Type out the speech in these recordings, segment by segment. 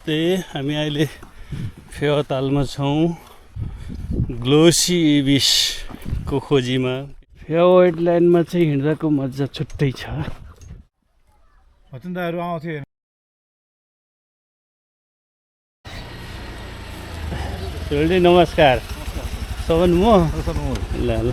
हामी अहिले फेवातालमा छौँ ग्लोसी इबिसको खोजीमा। फेवा वेटल्यान्डमा चाहिँ हिँड्दाको मजा छुट्टै छ। भचुन्दाहरू आउँथे। सोल्डी नमस्कार। सवन म ल ल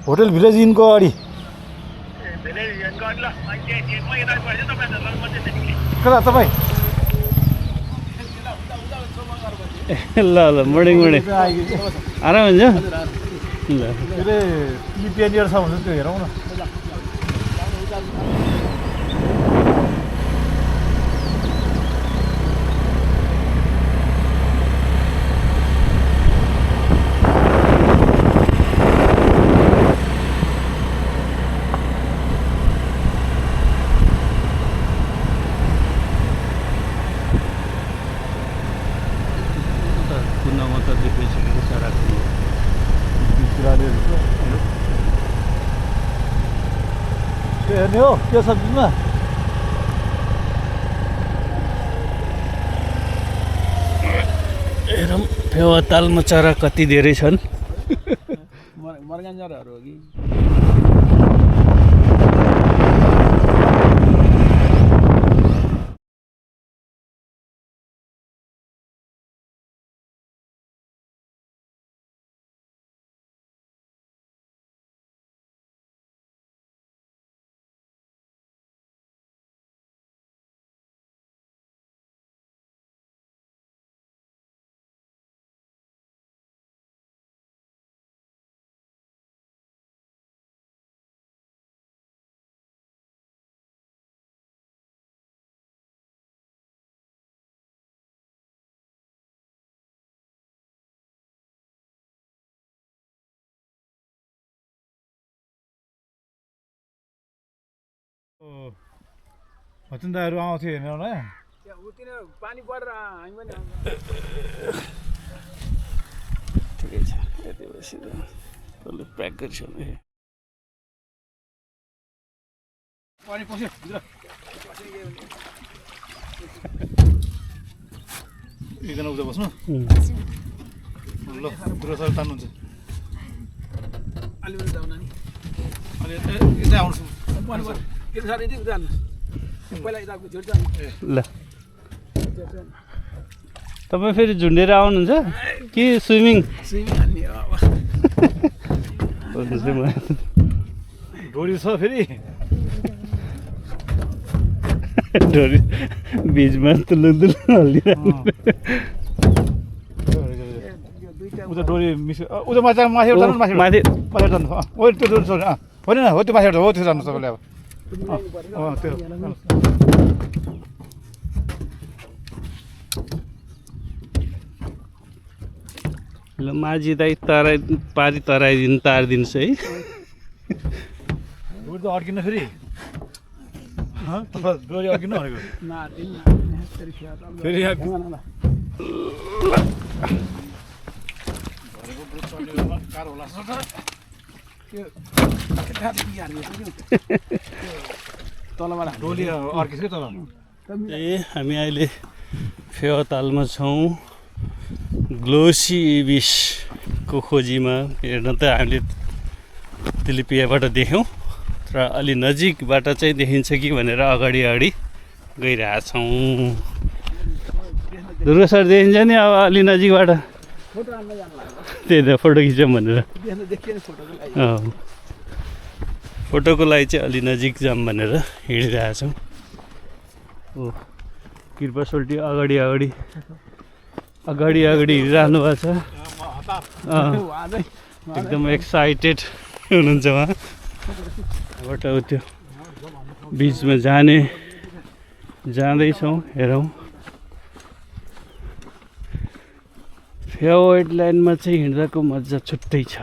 होटल भिलेज इनको अगाडि कता तपाईँ? ल ल मर्निङ मर्निङ आराम हुन्छ ल। के अरे पिएनआर छ भने त्यो हेरौँ न। हेर्ने हो त्यो सब्जीमा हेरौँ फेवातालमा चरा कति धेरै छन्। मर्गान चराहरू हो कि भचुन्दाहरू आउँथे हेर्नु न। पानी परेर हामी पनि ठिकै छ यति बेसी तल प्याक गरिसक्नु। पानी पस्यो भित्र एकजना उता बस्नु ल। दुरसर तान्नुहुन्छ अलि उता आउन नि अलि यता आउनु के साह्रै यति उता पहिला यताको झुट जानु ल तपाईँ फेरि झुन्डेर आउनुहुन्छ कि स्विमिङ? स्विमिङ हान्ने अब डोरी छ फेरि डोरी बिचमा तुलुङ हालिदिनु। उता डोरी मिस उता माथि माथि माथि माथि जानु हो त्यो डोरी छोड्नु होइन हो त्यो माथि हो त्यो जानु तपाईँले अब त्यो ल माझी दाइ तराई पारी तराइदिनु तारिदिनुहोस् है। डोरी त अड्किन फेरि डोरी अड्किन भनेको फेरि कार होला तलबाट डोली अर्किस कि तल। हामी अहिले फेवातालमा छौँ ग्लोसी इबिसको खोजीमा। हेर्न त हामीले तिलिपियाबाट देख्यौँ तर अलि नजिकबाट चाहिँ देखिन्छ कि भनेर अगाडि अगाडि गइरहेछौँ। दुर्गा सर देखिन्छ नि अब अलि नजिकबाट, फोटो हान्न जानु लाग्यो त्यही त फोटो खिचौँ भनेर। देख्न देखिएन फोटोको लागि फोटोको लागि चाहिँ अलि नजिक जाऊँ भनेर हिँडिरहेछौँ। ओ कृपा सोल्टी अगाडि अगाडि अगाडि अगाडि हिँडिरहनु भएको छ। एकदम एक्साइटेड हुनुहुन्छ उहाँ। बाट त्यो बिचमा जाँदैछौँ, हेरौँ। फेवा वेटल्यान्डमा चाहिँ हिँड्दाको मजा छुट्टै छ।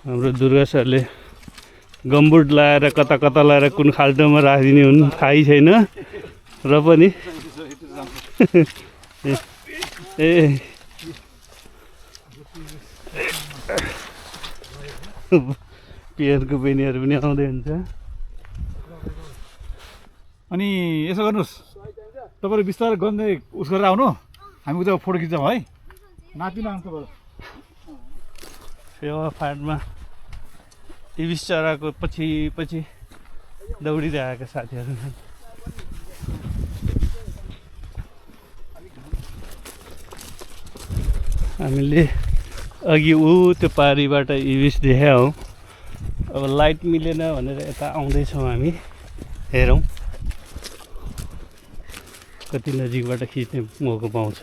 हाम्रो दुर्गा सरले गम्बुट लाएर कता कता लाएर कुन खाल्टोमा राखिदिने हुन् थाहै छैन र पनि ए पियरको बहिनीहरू पनि आउँदै हुन्छ। अनि यसो गर्नुहोस्, तपाईँहरू बिस्तारै गन्दै उस गरेर आउनु, हामी उता फोटो खिच्छौँ है। नातिनु आउँछ तपाईँहरू। फेवा फाँटमा इबिस चराको पछि पछि दौडिरहेका साथीहरू छन्। हामीले अघि त्यो पारीबाट इबिस देख्यौँ। अब लाइट मिलेन भनेर यता आउँदैछौँ हामी, हेरौँ कति नजिकबाट खिच्ने मौका पाउँछ।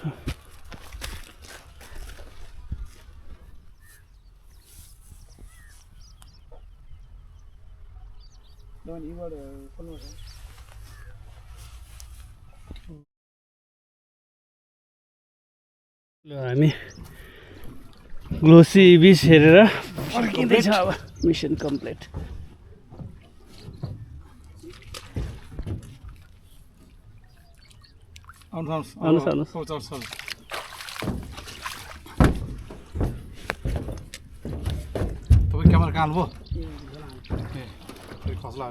हामी ग्लोसी इबिस हेरेर फर्किँदैछ। अब मिसन कम्प्लिट। आउनुहोस्। तपाईँ क्यामेरा कहाँ हाल्नुभयो? ए खस्ला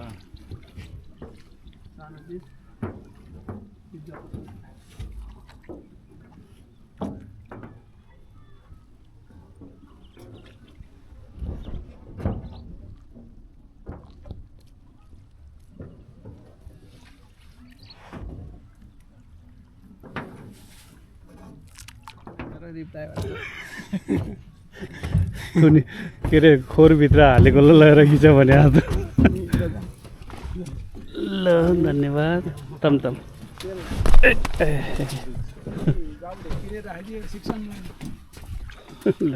कुनै के अरे खोरभित्र हालेको लगाएर खिच भने आज ल धन्यवाद तमतम। ल